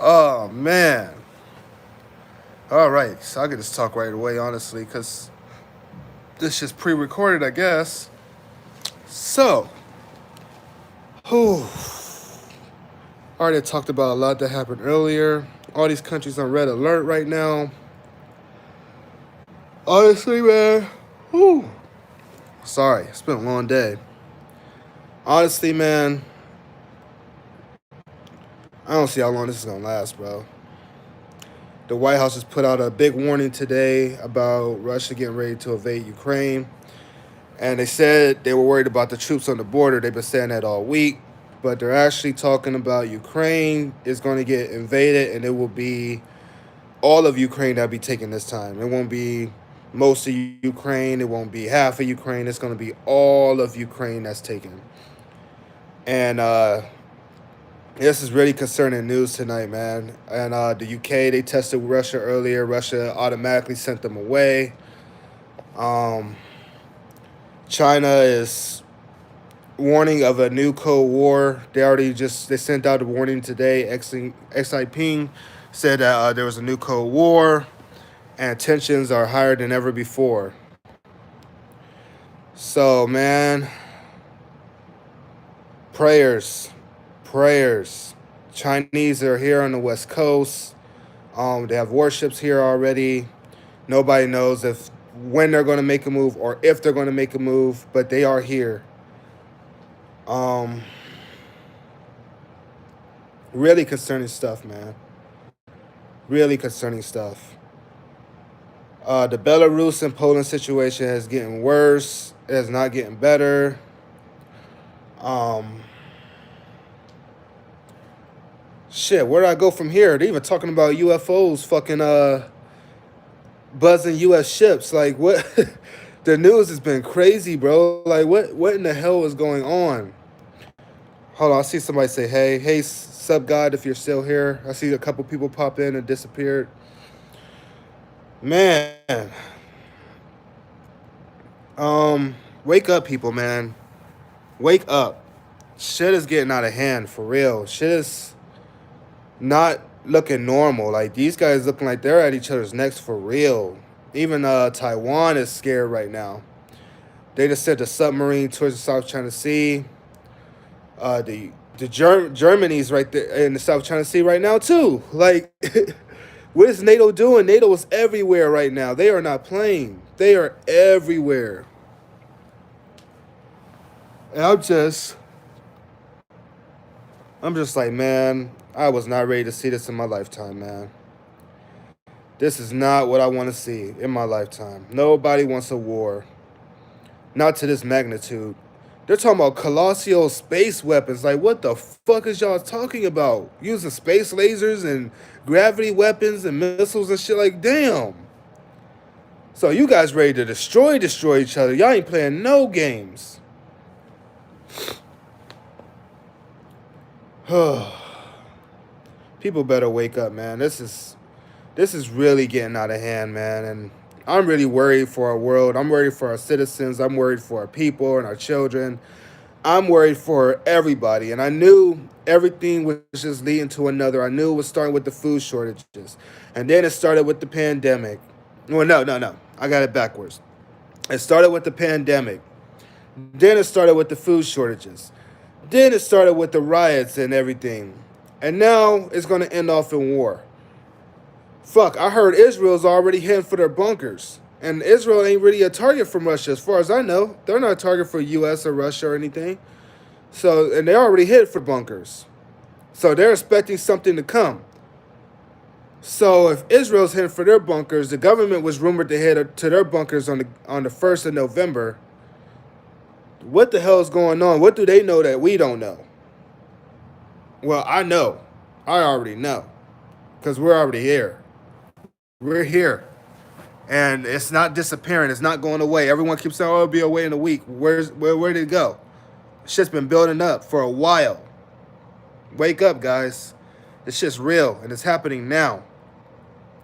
Oh man. All right, so I can just talk right away, honestly, because this is pre-recorded, I guess. So, whew, already talked about a lot that happened earlier. All these countries on red alert right now. Honestly, man. Whew. Sorry, it's been a long day. Honestly, man, I don't see how long this is gonna last, bro. The White House has put out a big warning today about Russia getting ready to invade Ukraine. And they said they were worried about the troops on the border. They've been saying that all week. But they're actually talking about Ukraine is going to get invaded, and it will be all of Ukraine that'll be taken this time. It won't be most of Ukraine. It won't be half of Ukraine. It's going to be all of Ukraine that's taken. And this is really concerning news tonight, man. And the UK, they tested Russia earlier. Russia automatically sent them away. Um, China is warning of a new Cold War. They sent out a warning today. Xi said that there was a new Cold War and tensions are higher than ever before. So, man, prayers, prayers. Chinese are here on the West Coast. They have warships here already. Nobody knows if when they're going to make a move or if they're going to make a move, but they are here. Um, Really concerning stuff, man. Really concerning stuff. The Belarus and Poland situation is getting worse. It is not getting better. Um, Shit, where do I go from here? They're even talking about UFOs fucking buzzing US ships. Like what the news has been crazy, bro. Like what in the hell is going on? Hold on, I see somebody say hey. Hey sub God if you're still here. I see a couple people pop in and disappeared. Man. Wake up people, man. Wake up. Shit is getting out of hand for real. Shit is not looking normal. Like these guys looking like they're at each other's necks for real. Even Taiwan is scared right now. They just sent a submarine towards the South China Sea. Germany's right there in the South China Sea right now too. Like, what is NATO doing? NATO is everywhere right now. They are not playing. They are everywhere. And I'm just like, man, I was not ready to see this in my lifetime, man. This is not what I want to see in my lifetime. Nobody wants a war. Not to this magnitude. They're talking about colossal space weapons. Like, what the fuck is y'all talking about? Using space lasers and gravity weapons and missiles and shit. Like, damn. So you guys ready to destroy each other. Y'all ain't playing no games. People better wake up, man. This is really getting out of hand, man. And I'm really worried for our world. I'm worried for our citizens. I'm worried for our people and our children. I'm worried for everybody. And I knew everything was just leading to another. I knew it was starting with the food shortages. And then it started with the pandemic. Well, no. I got it backwards. It started with the pandemic. Then it started with the food shortages. Then it started with the riots and everything. And now it's going to end off in war. Fuck, I heard Israel's already heading for their bunkers. And Israel ain't really a target from Russia, as far as I know. They're not a target for US or Russia or anything. So, and they already hit for bunkers. So they're expecting something to come. So if Israel's heading for their bunkers, the government was rumored to head to their bunkers on the 1st of November. What the hell is going on? What do they know that we don't know? Well, I know. I already know. Because we're already here. We're here. And it's not disappearing. It's not going away. Everyone keeps saying, oh, it'll be away in a week. Where did it go? Shit's been building up for a while. Wake up, guys. This shit's real. And it's happening now.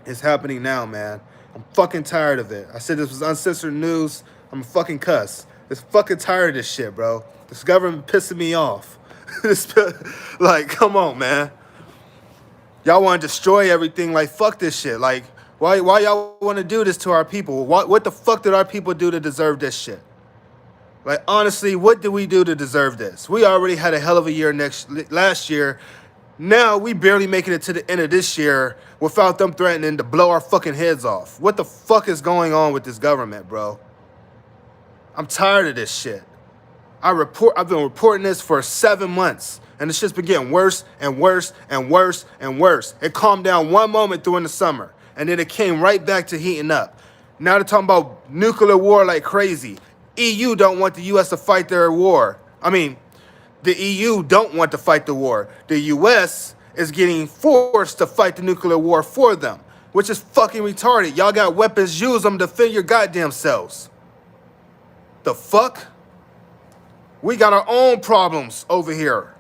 It's happening now, man. I'm fucking tired of it. I said this was uncensored news. I'm a fucking cuss. I'm fucking tired of this shit, bro. This government pissing me off. Like, come on, man. Y'all want to destroy everything. Like, fuck this shit. Like, why y'all want to do this to our people? What the fuck did our people do to deserve this shit? Like, honestly, what did we do to deserve this? We already had a hell of a year last year. Now we barely making it to the end of this year without them threatening to blow our fucking heads off. What the fuck is going on with this government, bro? I'm tired of this shit. I've been reporting this for 7 months, and it's just been getting worse and worse and worse and worse. It calmed down one moment during the summer, and then it came right back to heating up. Now they're talking about nuclear war like crazy. EU don't want the US to fight their war. I mean, the EU don't want to fight the war. The US is getting forced to fight the nuclear war for them, which is fucking retarded. Y'all got weapons, use them to defend your goddamn selves. The fuck? We got our own problems over here.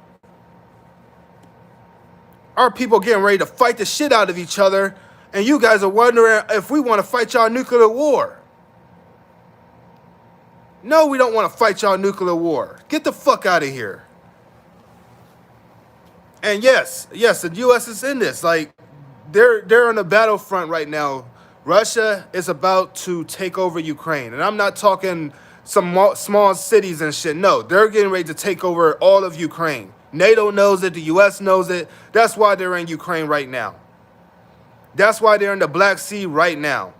Our people getting ready to fight the shit out of each other, and you guys are wondering if we want to fight y'all nuclear war. No, we don't want to fight y'all nuclear war. Get the fuck out of here. And yes, the U.S. is in this. Like, they're on the battlefront right now. Russia is about to take over Ukraine, and I'm not talking some small cities and shit. No, they're getting ready to take over all of Ukraine. NATO knows it. The U.S. knows it. That's why they're in Ukraine right now. That's why they're in the Black Sea right now.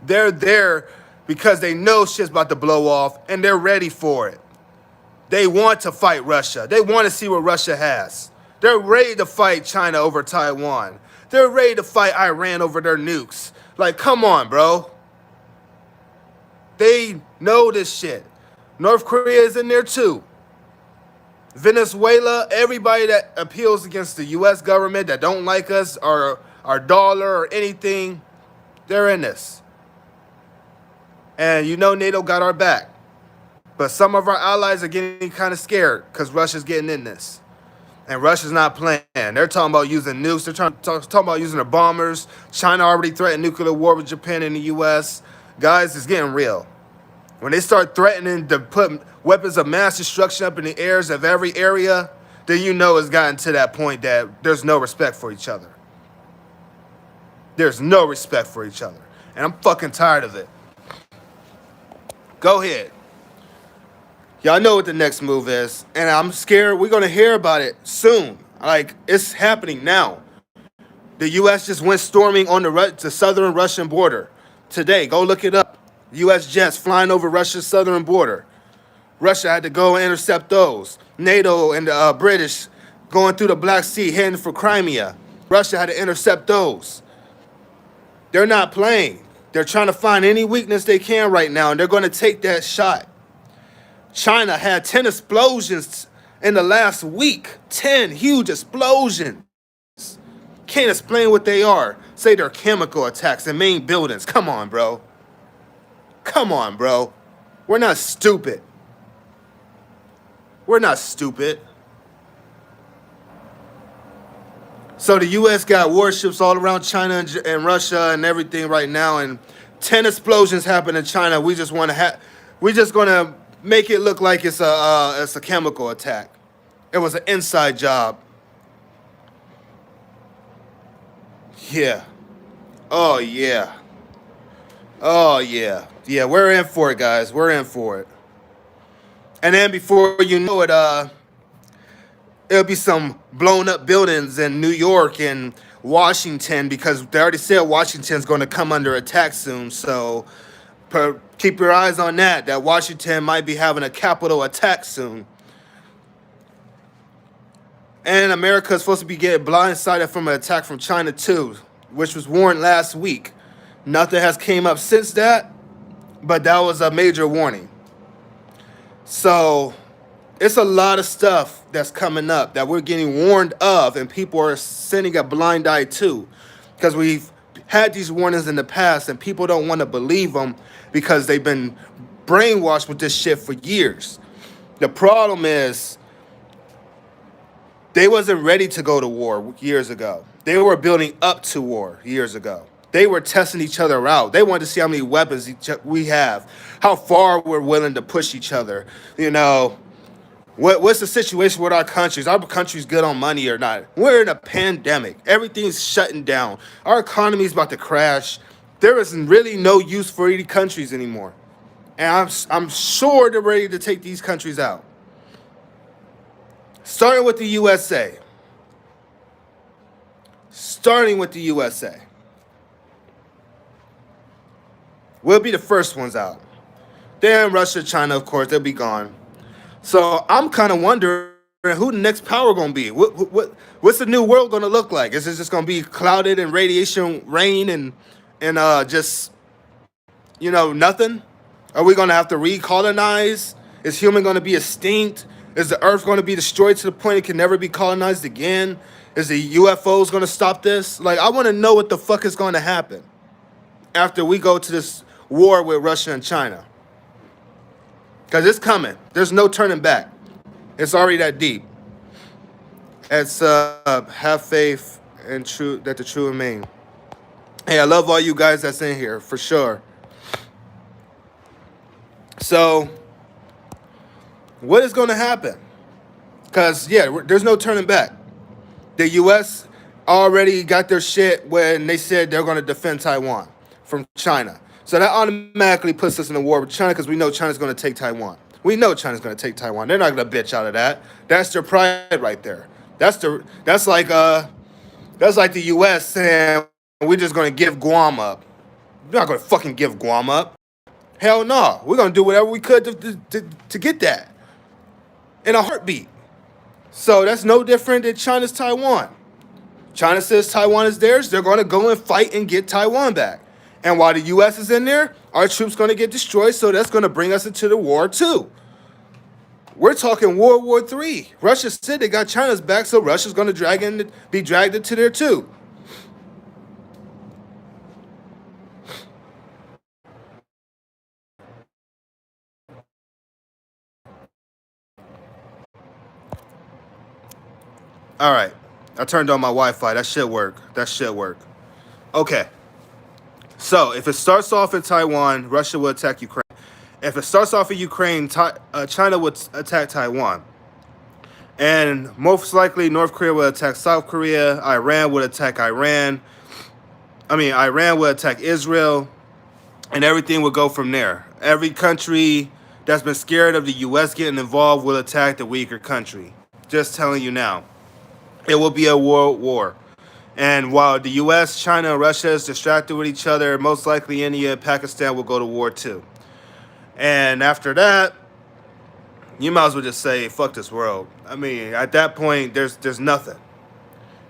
They're there because they know shit's about to blow off, and they're ready for it. They want to fight Russia. They want to see what Russia has. They're ready to fight China over Taiwan. They're ready to fight Iran over their nukes. Like, come on, bro. They know this shit. North Korea is in there too. Venezuela, everybody that appeals against the U.S. government, that don't like us or our dollar or anything, they're in this. And you know NATO got our back. But some of our allies are getting kind of scared because Russia's getting in this. And Russia's not playing. They're talking about using nukes. They're talking about using their bombers. China already threatened nuclear war with Japan and the U.S. Guys, it's getting real. When they start threatening to put weapons of mass destruction up in the airs of every area, then you know it's gotten to that point that there's no respect for each other. There's no respect for each other. And I'm fucking tired of it. Go ahead. Y'all know what the next move is. And I'm scared we're going to hear about it soon. Like, it's happening now. The U.S. just went storming on the southern Russian border today. Go look it up. U.S. jets flying over Russia's southern border. Russia had to go and intercept those. NATO and the British going through the Black Sea, heading for Crimea. Russia had to intercept those. They're not playing. They're trying to find any weakness they can right now, and they're going to take that shot. China had 10 explosions in the last week. 10 huge explosions. Can't explain what they are. Say they're chemical attacks in main buildings. Come on, bro. Come on, bro. We're not stupid. We're not stupid. So the U.S. got warships all around China and Russia and everything right now, and 10 explosions happened in China. We're just gonna make it look like it's a chemical attack. It was an inside job. Yeah. Oh yeah. Oh yeah. Yeah, we're in for it, guys. We're in for it. And then before you know it, it'll be some blown up buildings in New York and Washington, because they already said Washington's going to come under attack soon. So keep your eyes on that Washington might be having a capital attack soon. And America is supposed to be getting blindsided from an attack from China too, which was warned last week. Nothing has came up since that, but that was a major warning. So it's a lot of stuff that's coming up that we're getting warned of, and people are sending a blind eye to, because we've had these warnings in the past and people don't want to believe them because they've been brainwashed with this shit for years. The problem is they wasn't ready to go to war years ago. They were building up to war years ago. They were testing each other out. They wanted to see how many weapons we have, how far we're willing to push each other, you know. What's the situation with our countries? Our country's good on money or not? We're in a pandemic. Everything's shutting down. Our economy's about to crash. There is really no use for any countries anymore. And I'm sure they're ready to take these countries out. Starting with the USA. Starting with the USA. We'll be the first ones out. Then Russia, China, of course, they'll be gone. So I'm kind of wondering who the next power gonna be. What's the new world gonna look like? Is it just gonna be clouded and radiation rain and just nothing? Are we gonna have to recolonize? Is human gonna be extinct? Is the Earth gonna be destroyed to the point it can never be colonized again? Is the UFOs gonna stop this? Like, I want to know what the fuck is gonna happen after we go to this war with Russia and China. Because it's coming. There's no turning back. It's already that deep. It's have faith and true that the true remain. Hey, I love all you guys that's in here for sure. So, what is going to happen? Because there's no turning back. The U.S. already got their shit when they said they're going to defend Taiwan from China. So that automatically puts us in a war with China because we know China's going to take Taiwan. We know China's going to take Taiwan. They're not going to bitch out of that. That's their pride right there. That's like the U.S. saying we're just going to give Guam up. We're not going to fucking give Guam up. Hell no. We're going to do whatever we could to get that in a heartbeat. So that's no different than China's Taiwan. China says Taiwan is theirs. They're going to go and fight and get Taiwan back. And while the U.S. is in there, our troops going to get destroyed, so that's going to bring us into the war, too. We're talking World War III. Russia said they got China's back, so Russia's going to be dragged into there, too. All right. I turned on my Wi-Fi. That should work. Okay. So, if it starts off in Taiwan, Russia will attack Ukraine. If it starts off in Ukraine, China would attack Taiwan. And most likely, North Korea will attack South Korea. Iran would attack Iran. Iran will attack Israel. And everything will go from there. Every country that's been scared of the U.S. getting involved will attack the weaker country. Just telling you now. It will be a world war. And while the U.S., China, and Russia is distracted with each other, most likely India and Pakistan will go to war too. And after that, you might as well just say, fuck this world. At that point, there's nothing.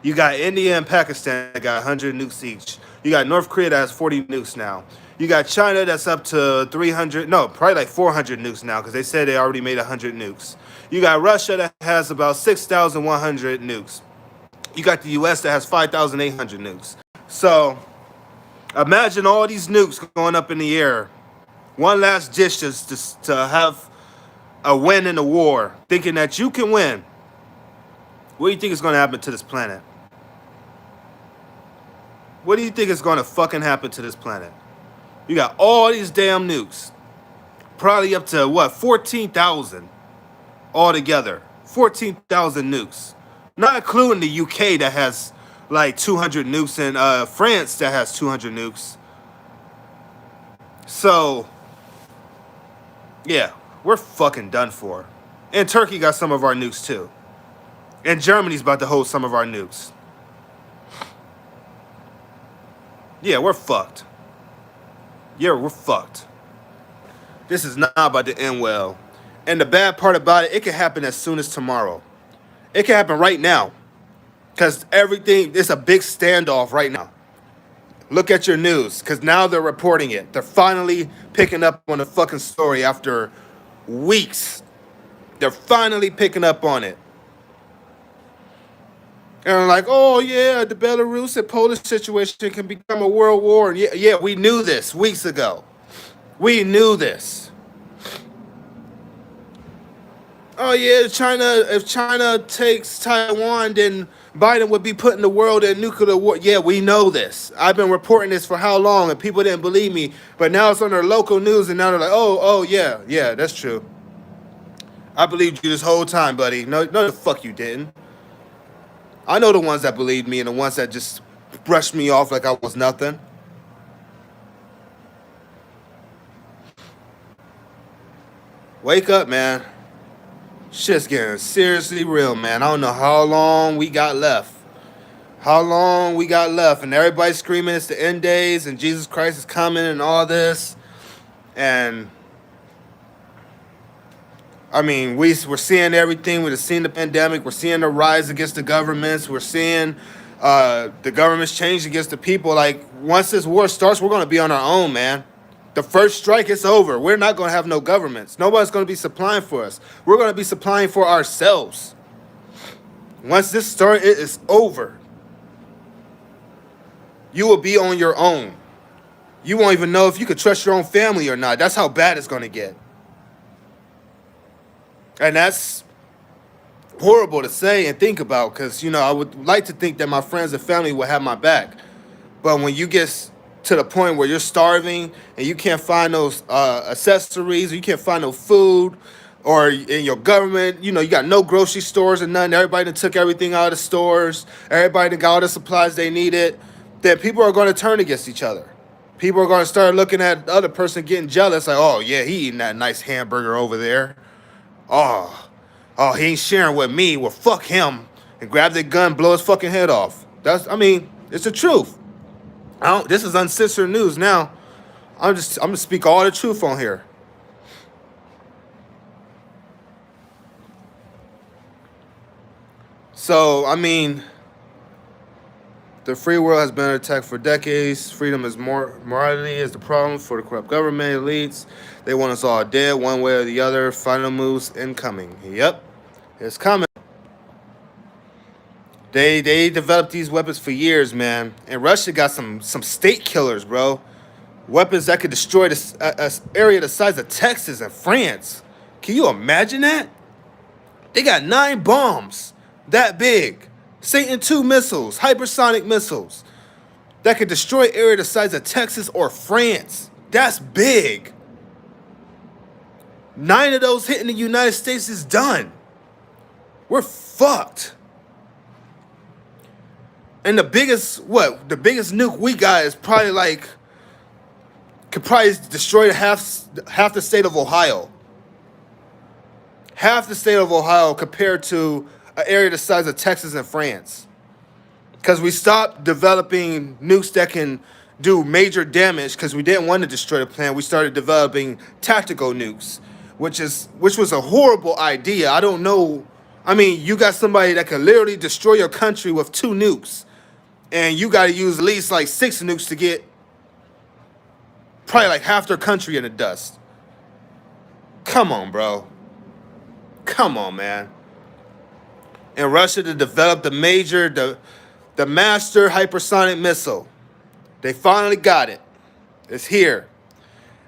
You got India and Pakistan that got 100 nukes each. You got North Korea that has 40 nukes now. You got China that's up to 400 nukes now, because they said they already made 100 nukes. You got Russia that has about 6,100 nukes. You got the U.S. that has 5,800 nukes. So, imagine all these nukes going up in the air. One last dish just to have a win in the war, thinking that you can win. What do you think is going to happen to this planet? What do you think is going to fucking happen to this planet? You got all these damn nukes. Probably up to, 14,000 altogether. 14,000 nukes. Not including the UK that has like 200 nukes and France that has 200 nukes. So, yeah, we're fucking done for. And Turkey got some of our nukes too. And Germany's about to hold some of our nukes. Yeah, we're fucked. This is not about to end well. And the bad part about it could happen as soon as tomorrow. It can happen right now. Because it's a big standoff right now. Look at your news, because now they're reporting it. They're finally picking up on the fucking story after weeks. They're finally picking up on it. And they're like, oh yeah, the Belarus and Polish situation can become a world war. And yeah, we knew this weeks ago. We knew this. Oh yeah, if China takes Taiwan, then Biden would be putting the world in nuclear war. Yeah, we know this. I've been reporting this for how long, and people didn't believe me. But now it's on their local news, and now they're like, oh yeah, that's true. I believed you this whole time, buddy. No, no, the fuck you didn't. I know the ones that believed me and the ones that just brushed me off like I was nothing. Wake up, man. Shit's getting seriously real, man. I don't know how long we got left. How long we got left. And everybody's screaming it's the end days and Jesus Christ is coming and all this. And I mean, we're seeing everything. We're seeing the pandemic. We're seeing the rise against the governments. We're seeing the government's change against the people. Like, once this war starts, we're going to be on our own, man. The first strike is over. We're not going to have no governments. Nobody's going to be supplying for us. We're going to be supplying for ourselves. Once this start, it is over. You will be on your own. You won't even know if you could trust your own family or not. That's how bad it's going to get. And that's horrible to say and think about because, you know, I would like to think that my friends and family would have my back. But when you get to the point where you're starving and you can't find those accessories, or you can't find no food, or in your government, you know, you got no grocery stores and nothing. Everybody done took everything out of the stores. Everybody done got all the supplies they needed. Then people are going to turn against each other. People are going to start looking at the other person getting jealous. Like, oh, yeah, he eating that nice hamburger over there. Oh, he ain't sharing with me. Well, fuck him. And grab their gun, blow his fucking head off. It's the truth. This is uncensored news now. I'm gonna speak all the truth on here. So, the free world has been attacked for decades. Freedom is morality is the problem for the corrupt government elites. They want us all dead one way or the other. Final moves incoming. Yep, it's coming. They developed these weapons for years, man. And Russia got some state killers, bro. Weapons that could destroy a area the size of Texas and France. Can you imagine that? They got 9 bombs that big. Satan II missiles, hypersonic missiles that could destroy area the size of Texas or France. That's big. 9 of those hitting the United States is done. We're fucked. And the biggest nuke we got is probably could probably destroy half the state of Ohio. Half the state of Ohio compared to an area the size of Texas and France. Because we stopped developing nukes that can do major damage because we didn't want to destroy the plant. We started developing tactical nukes, which was a horrible idea. I don't know. You got somebody that can literally destroy your country with 2 nukes. And you got to use at least 6 nukes to get probably half their country in the dust. Come on, bro. Come on, man. And Russia to develop the master hypersonic missile. They finally got it. It's here.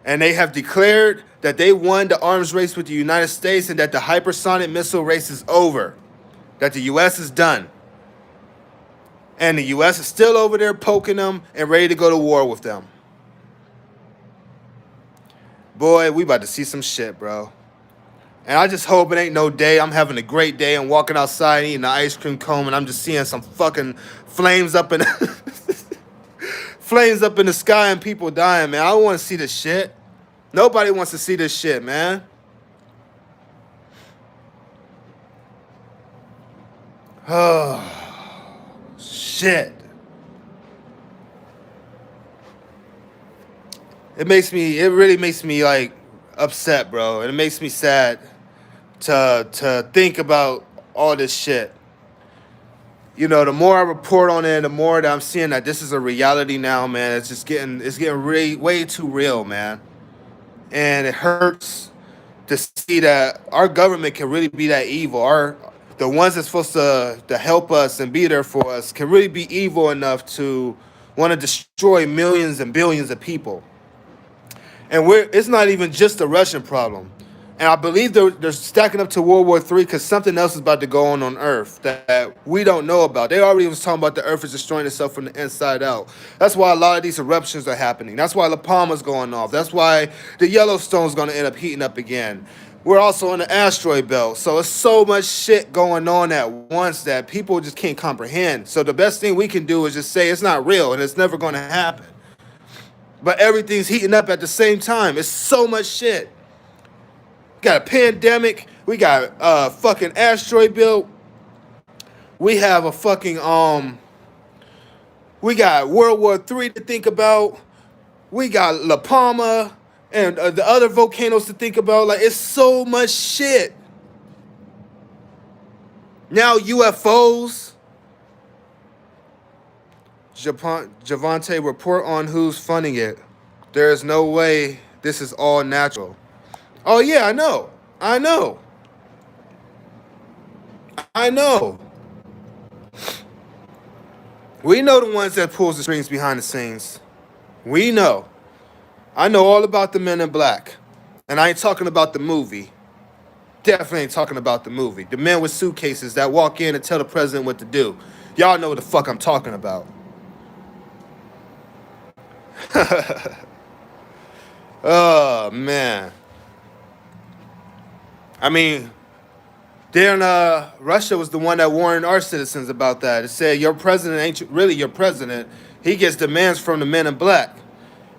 And they have declared that they won the arms race with the United States and that the hypersonic missile race is over. That the U.S. is done. And the U.S. is still over there poking them and ready to go to war with them. Boy, we about to see some shit, bro. And I just hope it ain't no day. I'm having a great day. I'm walking outside eating an ice cream cone and I'm just seeing some fucking flames up in flames up in the sky and people dying, man. I don't want to see this shit. Nobody wants to see this shit, man. Oh. Shit. It really makes me upset, bro. And it makes me sad to think about all this shit. You know, the more I report on it, the more that I'm seeing that this is a reality now, man. It's getting really way too real, man. And it hurts to see that our government can really be that evil. The ones that's supposed to help us and be there for us can really be evil enough to want to destroy millions and billions of people. And it's not even just a Russian problem. And I believe they're stacking up to World War III because something else is about to go on Earth that we don't know about. They already was talking about the Earth is destroying itself from the inside out. That's why a lot of these eruptions are happening. That's why La Palma's going off. That's why the Yellowstone's going to end up heating up again. we're also in the asteroid belt. So it's so much shit going on at once that people just can't comprehend. So the best thing we can do is just say it's not real and it's never going to happen. But everything's heating up at the same time. It's so much shit. We got a pandemic. We got a fucking asteroid belt. We have a fucking we got World War III to think about. We got La Palma and the other volcanoes to think about. Like, it's so much shit. Now UFOs. Javante, report on who's funding it. There is no way this is all natural. Oh yeah, I know. I know. I know. We know the ones that pulls the strings behind the scenes. We know. I know all about the Men in Black. And I ain't talking about the movie. Definitely ain't talking about the movie. The men with suitcases that walk in and tell the president what to do. Y'all know what the fuck I'm talking about. Oh, man. I mean, then Russia was the one that warned our citizens about that. It said, your president ain't really your president. He gets demands from the Men in Black.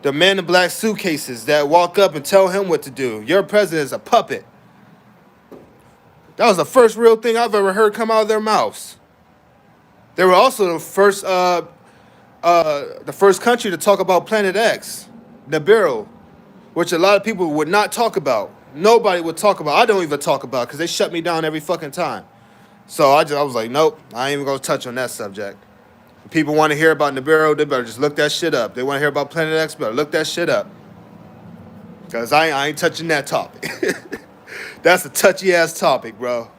The Men in Black suitcases that walk up and tell him what to do. Your president is a puppet. That was the first real thing I've ever heard come out of their mouths. They were also the first country to talk about Planet X, Nibiru, which a lot of people would not talk about. Nobody would talk about. I don't even talk about because they shut me down every fucking time. So I was like, nope, I ain't even gonna touch on that subject. If people want to hear about Nibiru, they better just look that shit up. They want to hear about Planet X, better look that shit up. Because I ain't touching that topic. That's a touchy ass topic, bro.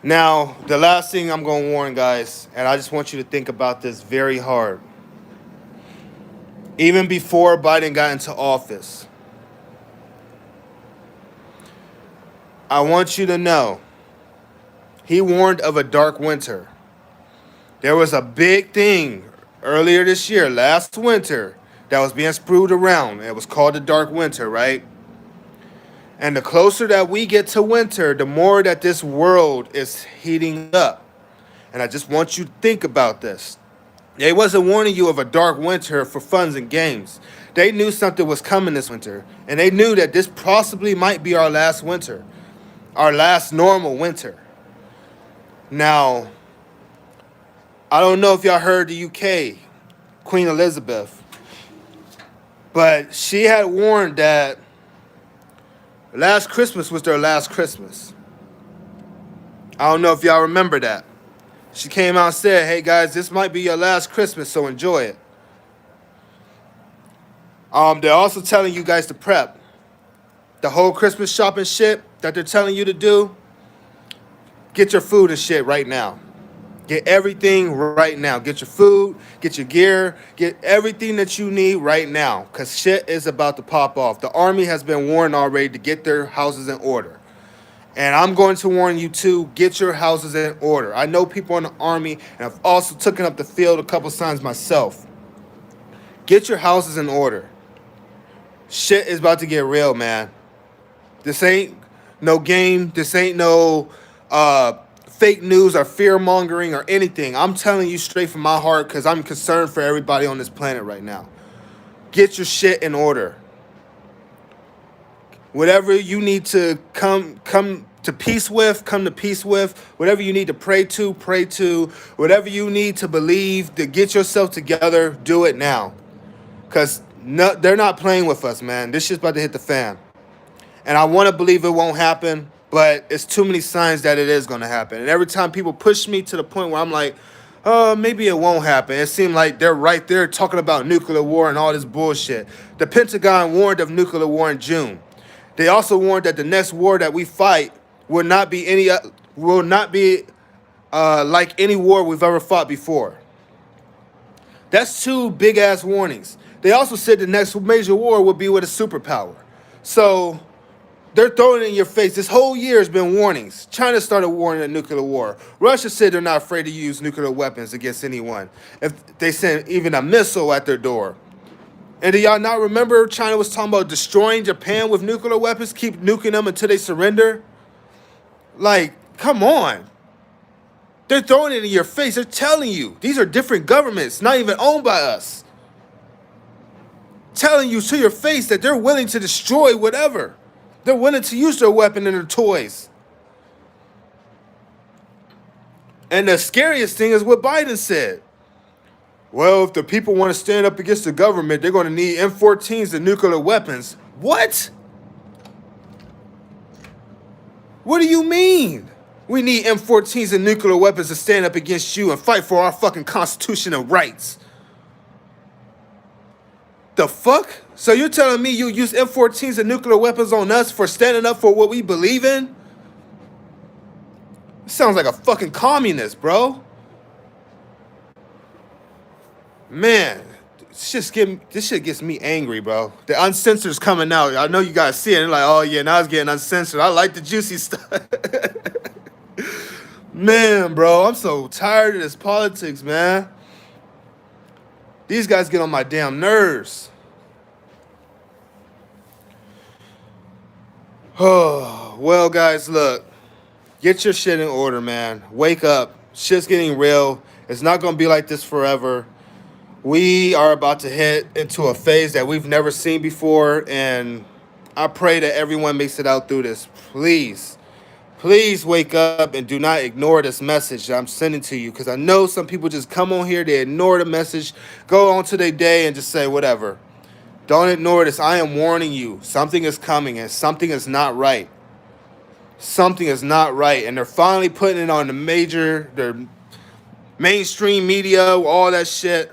Now, the last thing I'm going to warn, guys, and I just want you to think about this very hard. Even before Biden got into office, I want you to know he warned of a dark winter. There was a big thing earlier this year, last winter, that was being spewed around. It was called the dark winter, right? And the closer that we get to winter, the more that this world is heating up. And I just want you to think about this. They wasn't warning you of a dark winter for funs and games. They knew something was coming this winter. And they knew that this possibly might be our last winter. Our last normal winter. Now, I don't know if y'all heard the UK, Queen Elizabeth. But she had warned that last Christmas was their last Christmas. I don't know if y'all remember that. She came out and said, hey guys, this might be your last Christmas, so enjoy it. They're also telling you guys to prep. The whole Christmas shopping shit that they're telling you to do, get your food and shit right now. Get everything right now. Get your food, get your gear, get everything that you need right now. Because shit is about to pop off. The army has been warned already to get their houses in order. And I'm going to warn you too, get your houses in order. I know people in the army, and I've also taken up the field a couple times myself. Get your houses in order. Shit is about to get real, man. This ain't no game. This ain't no fake news or fear-mongering or anything. I'm telling you straight from my heart because I'm concerned for everybody on this planet right now. Get your shit in order. Whatever you need to come to peace with, come to peace with. Whatever you need to pray to, pray to. Whatever you need to believe to get yourself together, do it now. Because they're not playing with us, man. This shit's about to hit the fan. And I want to believe it won't happen, but it's too many signs that it is going to happen. And every time people push me to the point where I'm like, maybe it won't happen. It seems like they're right there talking about nuclear war and all this bullshit. The Pentagon warned of nuclear war in June. They also warned that the next war that we fight will not be like any war we've ever fought before. That's two big ass warnings. They also said the next major war will be with a superpower. So They're throwing it in your face. This whole year has been warnings. China started warning a nuclear war. Russia said they're not afraid to use nuclear weapons against anyone if they send even a missile at their door. And do y'all not remember China was talking about destroying Japan with nuclear weapons, keep nuking them until they surrender? Like, come on. They're throwing it in your face. They're telling you. These are different governments, not even owned by us. Telling you to your face that they're willing to destroy whatever. They're willing to use their weapon and their toys. And the scariest thing is what Biden said. Well, if the people want to stand up against the government, they're going to need M14s and nuclear weapons. What? What do you mean? We need M14s and nuclear weapons to stand up against you and fight for our fucking Constitution and rights. The fuck? So you're telling me you use M14s and nuclear weapons on us for standing up for what we believe in? Sounds like a fucking communist, bro. Man, this shit gets me angry, bro. The Uncensored's coming out. I know you guys see it. They're like, oh yeah, now it's getting uncensored. I like the juicy stuff. Man, bro, I'm so tired of this politics, man. These guys get on my damn nerves. Oh, well, guys, look. Get your shit in order, man. Wake up. Shit's getting real. It's not going to be like this forever. We are about to hit into a phase that we've never seen before, and I pray that everyone makes it out through this. Please, please wake up and do not ignore this message that I'm sending to you, because I know some people just come on here, they ignore the message, go on to their day and just say whatever. Don't ignore this. I am warning you. Something is coming, and something is not right. Something is not right, and they're finally putting it on their mainstream media, all that shit.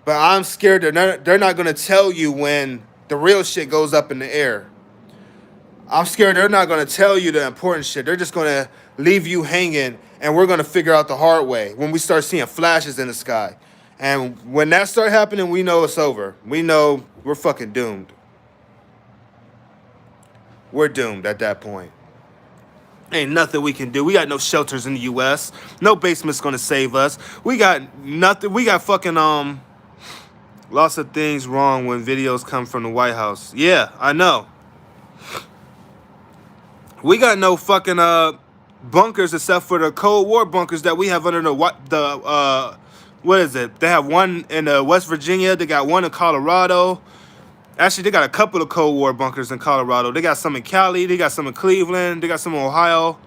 But I'm scared they're not going to tell you when the real shit goes up in the air. I'm scared they're not going to tell you the important shit. They're just going to leave you hanging, and we're going to figure out the hard way when we start seeing flashes in the sky. And when that start happening, we know it's over. We know we're fucking doomed. We're doomed at that point. Ain't nothing we can do. We got no shelters in the U.S. No basement's going to save us. We got nothing. We got fucking, lots of things wrong when videos come from the White House. Yeah, I know. We got no fucking bunkers except for the Cold War bunkers that we have under the what is it? They have one in West Virginia. They got one in Colorado. Actually, they got a couple of Cold War bunkers in Colorado. They got some in Cali. They got some in Cleveland. They got some in Ohio.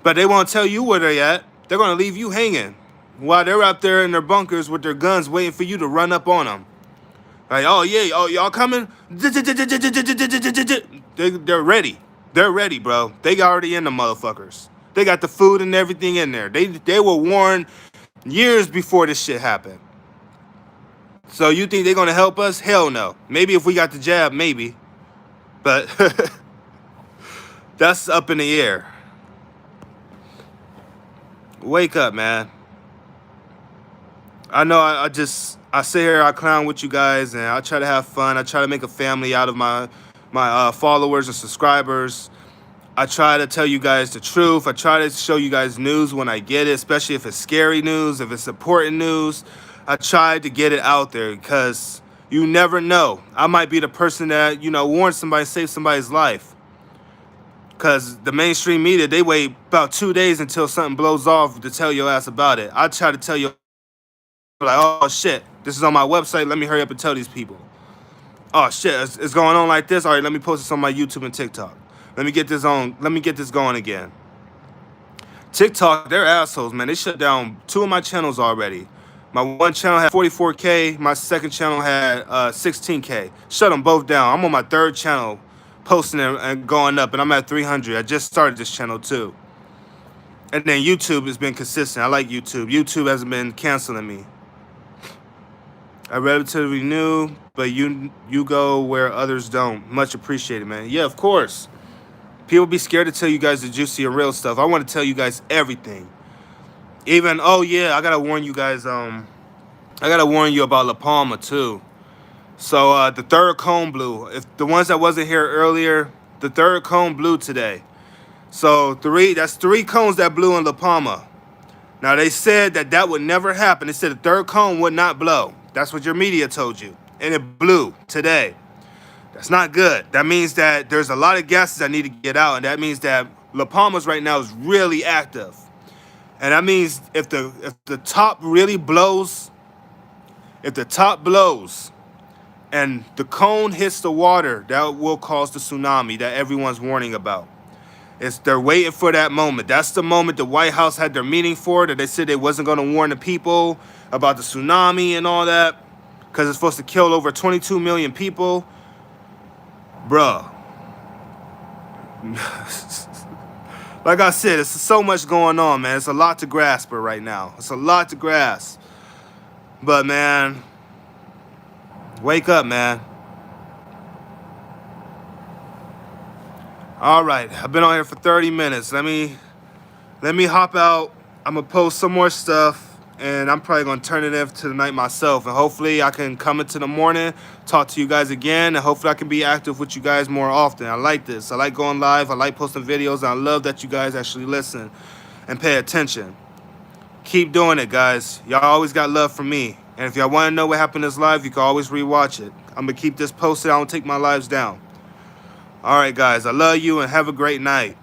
But they won't tell you where they're at. They're going to leave you hanging while they're out there in their bunkers with their guns waiting for you to run up on them. Like, oh, yeah, oh, y'all coming? They're ready. They're ready, bro. They already in the motherfuckers. They got the food and everything in there. They were warned years before this shit happened. So you think they're going to help us? Hell no. Maybe if we got the jab, maybe. But that's up in the air. Wake up, man. I know I sit here, I clown with you guys, and I try to have fun. I try to make a family out of my followers and subscribers. I try to tell you guys the truth. I try to show you guys news when I get it, especially if it's scary news, if it's important news. I try to get it out there because you never know. I might be the person that, warns somebody, saves somebody's life. Because the mainstream media, they wait about 2 days until something blows off to tell your ass about it. I try to tell you, like, oh, shit, this is on my website. Let me hurry up and tell these people. Oh, shit, it's going on like this. All right, let me post this on my YouTube and TikTok. Let me get this going again. TikTok, they're assholes, man. They shut down 2 of my channels already. My one channel had 44K. My second channel had 16K. Shut them both down. I'm on my 3rd channel posting and going up, and I'm at 300. I just started this channel, too. And then YouTube has been consistent. I like YouTube. YouTube hasn't been canceling me. I'm relatively new, but you go where others don't. Much appreciated, man. Yeah, of course. People be scared to tell you guys the juicy and real stuff. I want to tell you guys everything. Even, oh yeah, I gotta warn you guys, I gotta warn you about La Palma too. So the 3rd cone blue, if the ones that wasn't here earlier, The third cone blew today. So that's 3 cones that blew in La Palma. Now, they said that would never happen. They said the third cone would not blow. That's what your media told you. And it blew today. That's not good. That means that there's a lot of gases that need to get out. And that means that La Palma's right now is really active. And that means if the top really blows, if the top blows and the cone hits the water, that will cause the tsunami that everyone's warning about. They're waiting for that moment. That's the moment the White House had their meeting for, that they said they wasn't going to warn the people about the tsunami and all that because it's supposed to kill over 22 million people. Bruh. Like I said, it's so much going on, man. It's a lot to grasp right now. It's a lot to grasp. But, man, wake up, man. All right, I've been on here for 30 minutes. Let me hop out. I'm going to post some more stuff, and I'm probably going to turn it in to the night myself. And hopefully I can come into the morning, talk to you guys again, and hopefully I can be active with you guys more often. I like this. I like going live. I like posting videos, and I love that you guys actually listen and pay attention. Keep doing it, guys. Y'all always got love from me. And if y'all want to know what happened in this live, you can always rewatch it. I'm going to keep this posted. I don't take my lives down. All right, guys, I love you and have a great night.